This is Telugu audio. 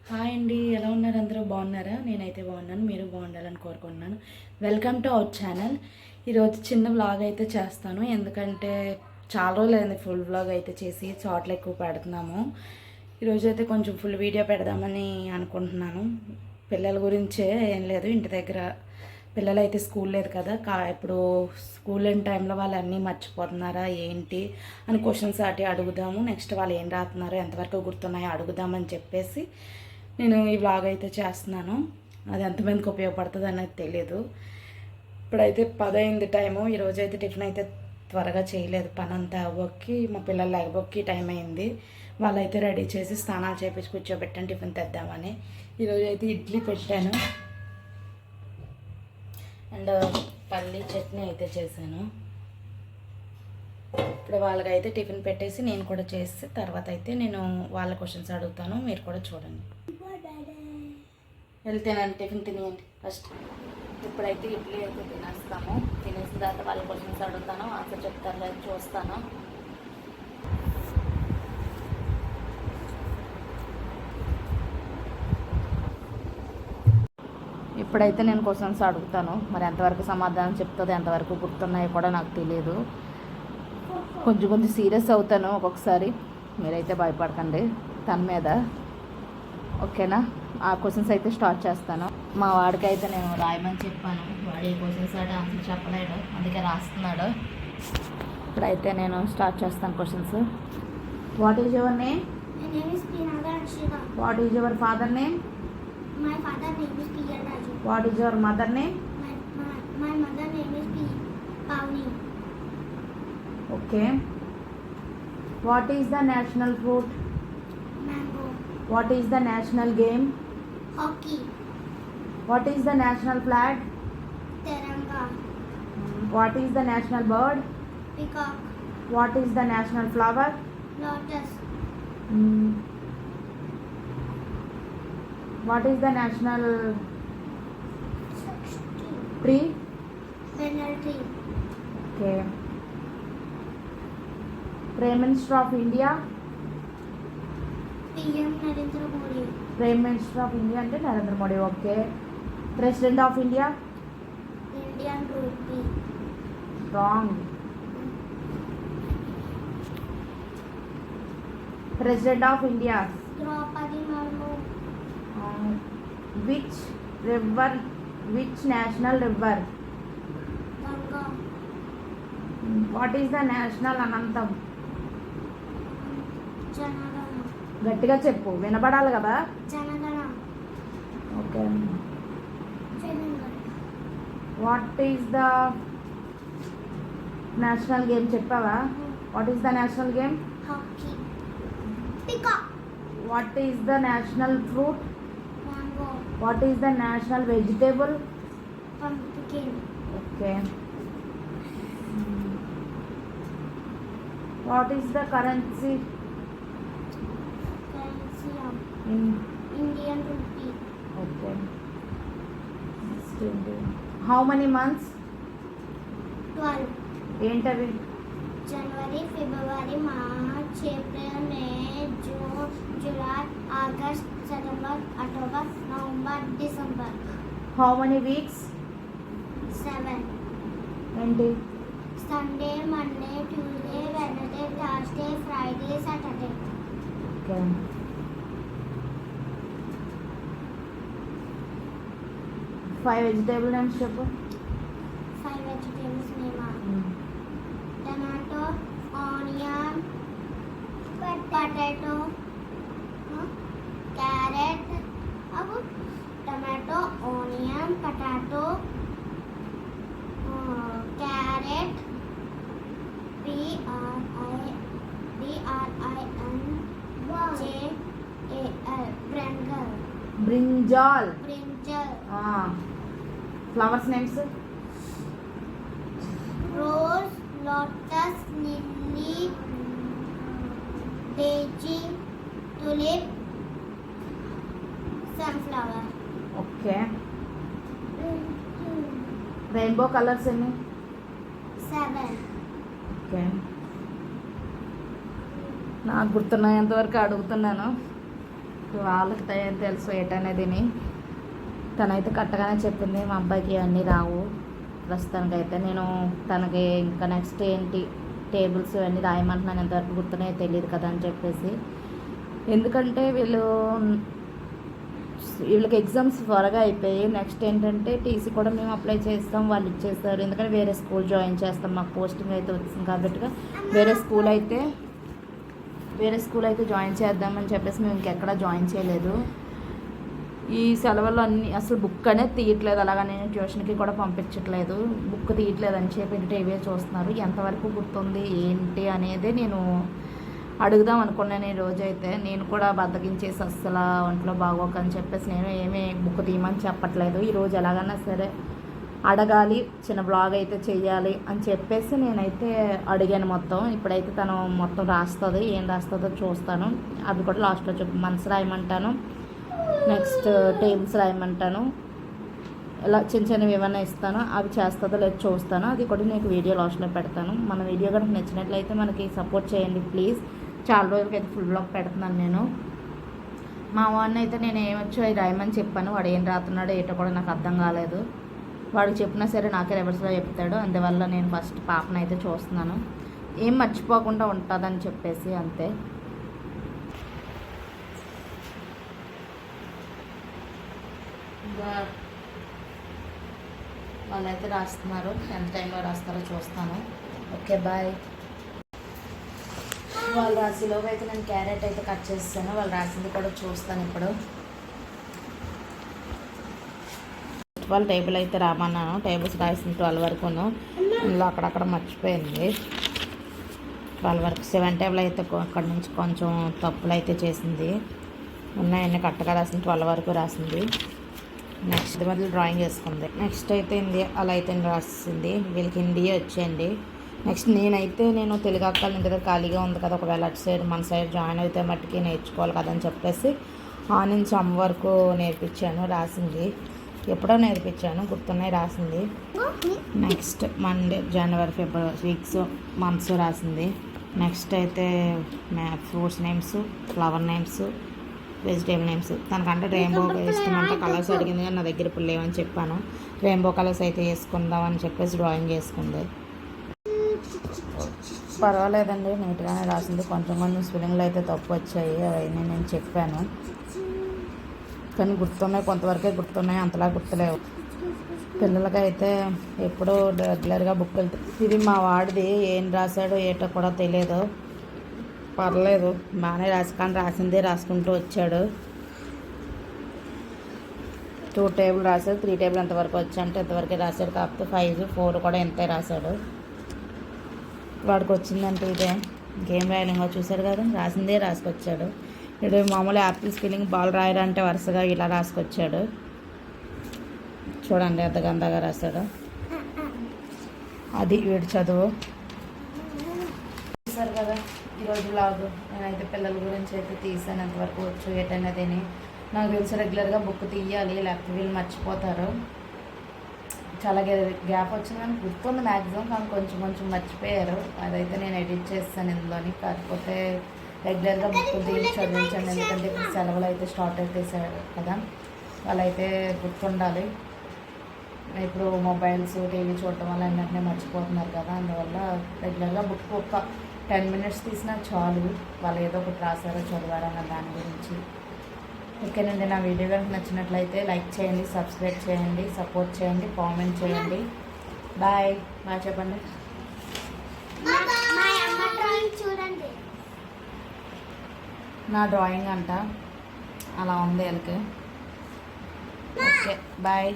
హాయ్ అండి, ఎలా ఉన్నారు? అందరూ బాగున్నారా? నేనైతే బాగున్నాను, మీరు బాగుండాలని కోరుకుంటున్నాను. Welcome to our channel. ఈరోజు చిన్న వ్లాగ్ అయితే చేస్తాను, ఎందుకంటే చాలా రోజులైంది ఫుల్ వ్లాగ్ అయితే చేసి, షార్ట్లు ఎక్కువ పెడుతున్నాము. ఈరోజు అయితే కొంచెం ఫుల్ వీడియో పెడదామని అనుకుంటున్నాను. పిల్లల గురించే, ఏం లేదు, ఇంటి దగ్గర పిల్లలు అయితే స్కూల్ లేదు కదా, ఇప్పుడు స్కూల్ లేని టైంలో వాళ్ళు అన్నీ మర్చిపోతున్నారా ఏంటి అని క్వశ్చన్స్ అటు అడుగుదాము. నెక్స్ట్ వాళ్ళు ఏం రాస్తున్నారో, ఎంతవరకు గుర్తున్నాయో అడుగుదామని చెప్పేసి నేను ఈ వ్లాగ్ అయితే చేస్తున్నాను. అది ఎంతమందికి ఉపయోగపడుతుంది అనేది తెలియదు. ఇప్పుడైతే 10 అయింది టైము. ఈరోజు అయితే టిఫిన్ అయితే త్వరగా చేయలేదు, పని అంతా అవ్వకి మా పిల్లలు లేకపోకి టైం అయింది. వాళ్ళైతే రెడీ చేసి స్నానాలు చేపించి కూర్చోబెట్టాను టిఫిన్ తెద్దామని. ఈరోజు అయితే ఇడ్లీ పెట్టాను అండ్ పల్లీ చట్నీ అయితే చేశాను. ఇప్పుడు వాళ్ళకైతే టిఫిన్ పెట్టేసి నేను కూడా చేసి తర్వాత అయితే నేను వాళ్ళ క్వశ్చన్స్ అడుగుతాను, మీరు కూడా చూడండి. వెళ్తేనండి టిఫిన్ తినేయండి ఫస్ట్. ఇప్పుడైతే ఇడ్లీ అయితే తినేస్తాము. తినేసిన తర్వాత వాళ్ళ క్వశ్చన్స్ అడుగుతాను, ఆన్సర్ చెప్తారు లేదు చూస్తాను. ఇప్పుడైతే నేను క్వశ్చన్స్ అడుగుతాను, మరి ఎంతవరకు సమాధానం చెప్తుంది, ఎంతవరకు గుర్తున్నాయో కూడా నాకు తెలియదు. కొంచెం సీరియస్ అవుతాను ఒక్కొక్కసారి, మీరైతే భయపడకండి తన మీద, ఓకేనా? ఆ క్వశ్చన్స్ అయితే స్టార్ట్ చేస్తాను. మా వాడికి అయితే నేను రాయమని చెప్పాను, వాడి క్వశ్చన్స్ అంటే ఆన్సర్ చెప్పలేడు, అందుకే రాస్తున్నాడు. ఇప్పుడైతే నేను స్టార్ట్ చేస్తాను questions. What is your name? My name is Pinaka Anshika. What is your father name? My father name is P.L. Raju. What is your mother name? My mother name is Pavni. Okay. What is the national fruit? Mango. What is the national game? Hockey. What is the national flag? Teranga. What is the national bird? Peacock. What is the national flower? Lotus. What is the national tree? Penalty. Okay. Prime minister of India? PM Narendra Modi. Prime minister of India అంటే Narendra Modi. Okay. President of India? Indian rupee. Wrong. President of India? Draupadi Murmu. Which river, which national river? Ganga. What is the national anthem? Janagana. గట్టిగా చెప్పు, వినపడాలి కదా. Janagana. Okay. Janagana. What is the national game చెప్పావా? What is the national game? Hockey. Peacock. What is the national fruit? Mango. What is the national vegetable? Pumpkin. Okay. What is the currency Currency of in? Indian rupee. Okay. How many months? 12. ఏంటవి? January, February, March, April, May, June, July, August, September, October, November, December. How many weeks? 7. ఏంటి? Sunday, Monday, Tuesday, Wednesday, Thursday, Friday, Saturday. Okay. 5 vegetable names చెప్పు. 5 vegetables name are tomato, onion, potato, carrot. अब tomato, onion, potato, carrot, BRINJAL, brinjal, brinjal. brinjal, flowers names? rose, lotus, lily, daisy, tulip, sunflower. Okay. Rainbow colours ఎన్ని? 7. ఓకే. నాకు గుర్తున్నంతవరకు అడుగుతున్నాను. వాళ్ళకి తెలుసు ఏంటనేది. తనైతే కరెక్ట్గానే చెప్పింది, మా అబ్బాయికి అన్నీ రావు ప్రస్తుతానికైతే. నేను తనకి ఇంకా నెక్స్ట్ ఏంటి టేబుల్స్ అన్నీ రాయమంటున్నాను, ఎంతవరకు గుర్తున్నాయో తెలియదు కదా అని చెప్పేసి. ఎందుకంటే వీళ్ళకి ఎగ్జామ్స్ త్వరగా అయిపోయి నెక్స్ట్ ఏంటంటే టీసీ కూడా మేము అప్లై చేస్తాం, వాళ్ళు ఇచ్చేస్తారు. ఎందుకంటే వేరే స్కూల్ జాయిన్ చేస్తాం, మాకు పోస్టింగ్ అయితే వచ్చింది కాబట్టి వేరే స్కూల్ అయితే జాయిన్ చేద్దామని చెప్పేసి మేము ఇంకెక్కడ జాయిన్ చేయలేదు. ఈ సెలవుల్లో అన్నీ అసలు బుక్ అనేది తీయట్లేదు, అలాగా నేను ట్యూషన్కి కూడా పంపించట్లేదు. బుక్ తీయట్లేదు అని చెప్పి టీవీ చూస్తున్నారు. ఎంతవరకు గుర్తుంది ఏంటి అనేది నేను అడుగుదాం అనుకున్నాను ఈ రోజైతే. నేను కూడా బద్దకించేసి అస్సలు ఒంట్లో బాగోక అని చెప్పేసి నేను ఏమీ బుక్ తీయమని చెప్పట్లేదు. ఈరోజు ఎలాగన్నా సరే అడగాలి, చిన్న బ్లాగ్ అయితే చెయ్యాలి అని చెప్పేసి నేనైతే అడిగాను మొత్తం. ఇప్పుడైతే తను మొత్తం రాస్తుంది, ఏం రాస్తుందో చూస్తాను. అవి కూడా లాస్ట్లో చెప్పు మంత్స్ రాయమంటాను, నెక్స్ట్ టేబుల్స్ రాయమంటాను, ఇలా చిన్న చిన్నవి ఏమైనా ఇస్తాను, అవి చేస్తుందో లేదు చూస్తాను. అది కూడా నీకు వీడియో లాస్ట్లో పెడతాను. మన వీడియో కనుక నచ్చినట్లయితే మనకి సపోర్ట్ చేయండి ప్లీజ్. చాలా రోజులకి అయితే ఫుల్ బ్లాగ్ పెడుతున్నాను నేను. మా వాడిని అయితే నేను ఏమొచ్చో అది రాయమని చెప్పాను, వాడు ఏం రాస్తున్నాడో ఏటో కూడా నాకు అర్థం కాలేదు. వాడికి చెప్పినా సరే నాకే రివర్స్లో చెప్తాడు. అందువల్ల నేను ఫస్ట్ పాపను అయితే చూస్తున్నాను, ఏం మర్చిపోకుండా ఉంటుందని చెప్పేసి అంతే. వాళ్ళైతే రాస్తున్నారు, ఎంత టైంలో రాస్తారో చూస్తాను. Okay bye. వాళ్ళు రాసేలోపు అయితే నేను క్యారెట్ అయితే కట్ చేస్తాను, వాళ్ళు రాసింది కూడా చూస్తాను ఇప్పుడు. వాళ్ళ టేబుల్ అయితే రామన్నాను, టేబుల్స్ రాసిన 12 వరకును. ఇందులో అక్కడక్కడ మర్చిపోయింది. 12 వరకు 7 టేబుల్ అయితే అక్కడ నుంచి కొంచెం తప్పులు అయితే చేసింది. ఉన్నాయన్నీ కరెక్ట్గా రాసింది, 12 వరకు రాసింది. నెక్స్ట్ మధ్యలో డ్రాయింగ్ చేసుకుంది. నెక్స్ట్ అయితే అలా అయితే రాసింది. వీళ్ళకి హిందీ వచ్చేయండి. నెక్స్ట్ నేను తెలుగు అక్కల ఇంటి దగ్గర ఖాళీగా ఉంది కదా, ఒకవేళ అటు సైడ్ మన సైడ్ జాయిన్ అయితే మట్టికి నేర్చుకోవాలి కదా అని చెప్పేసి ఆ నుంచి అమ్మ వరకు నేర్పించాను, రాసింది. ఎప్పుడో నేర్పించాను, గుర్తున్నాయి, రాసింది. నెక్స్ట్ మండే, జనవరి, ఫిబ్రవరి వీక్స్, మంత్స్ రాసింది. నెక్స్ట్ అయితే fruits names, flower names, vegetable names. తనకంటే రెయిన్బో ఇష్టం అంటే కలర్స్ అడిగింది, కానీ నా దగ్గర ఇప్పుడు లేవని చెప్పాను. రెయిన్బో కలర్స్ అయితే వేసుకుందామని చెప్పేసి డ్రాయింగ్ వేసుకుంది. పర్వాలేదండి, నీట్గానే రాసింది. కొంచెం స్పెల్లింగ్లు అయితే తప్పు వచ్చాయి, అవన్నీ నేను చెప్పాను. కానీ గుర్తున్నాయి, కొంతవరకే గుర్తున్నాయి, అంతలా గుర్తులేవు. పిల్లలకైతే ఎప్పుడూ రెగ్యులర్గా బుక్ వెళ్తాయి. ఇది మా వాడిది, ఏం రాశాడో ఏటో కూడా తెలియదు. పర్లేదు బాగానే కానీ రాసిందే రాసుకుంటూ వచ్చాడు. 2 టేబుల్ రాశాడు, 3 టేబుల్ ఎంతవరకు వచ్చాయంటే ఎంతవరకే రాశాడు. కాకపోతే 5, 4 కూడా ఎంతే రాశాడు. వాడికి వచ్చిందంటే ఇదే, గేమ్ రాయలింగో చూశాడు కదా, రాసిందే రాసుకొచ్చాడు. ఇప్పుడు మామూలు యాపిల్ స్పెల్లింగ్ బాల్ రాయడంటే వరుసగా ఇలా రాసుకొచ్చాడు. చూడండి ఎంత గందగా రాశాడు. అది వీడి చదువు. చూసారు కదా ఈరోజు బ్లాగ్. నేనైతే పిల్లల గురించి అయితే తీసాను, ఎంతవరకు వచ్చు ఏటనేది. నాకు తెలిసి రెగ్యులర్గా బుక్ తీయాలి, లేకపోతే వీళ్ళు మర్చిపోతారు. చాలా గ్యాప్ వచ్చింది కానీ గుర్తుంది మ్యాక్సిమం, కానీ కొంచెం మర్చిపోయారు. అదైతే నేను ఎడిట్ చేస్తాను ఇందులోని. కాకపోతే రెగ్యులర్గా బుక్ తీసి చదివించండి, ఎందుకంటే ఇప్పుడు సెలవులు అయితే స్టార్ట్ అయితేసారు కదా, వాళ్ళైతే గుర్తుండాలి. ఇప్పుడు మొబైల్స్, టీవీ చూడటం వల్ల వెంటనే మర్చిపోతున్నారు కదా, అందువల్ల రెగ్యులర్గా బుక్ ఒక 10 minutes తీసినా చాలు, వాళ్ళు ఏదో ఒకటి రాశారో చదివారో అన్న దాని గురించి. ఓకేనండి, నా వీడియో కనుక నచ్చినట్లయితే లైక్ చేయండి, సబ్స్క్రైబ్ చేయండి, సపోర్ట్ చేయండి, కామెంట్ చేయండి. బాయ్ చెప్పండి. నా డ్రాయింగ్ అంట అలా ఉంది వాళ్ళకి. Okay bye.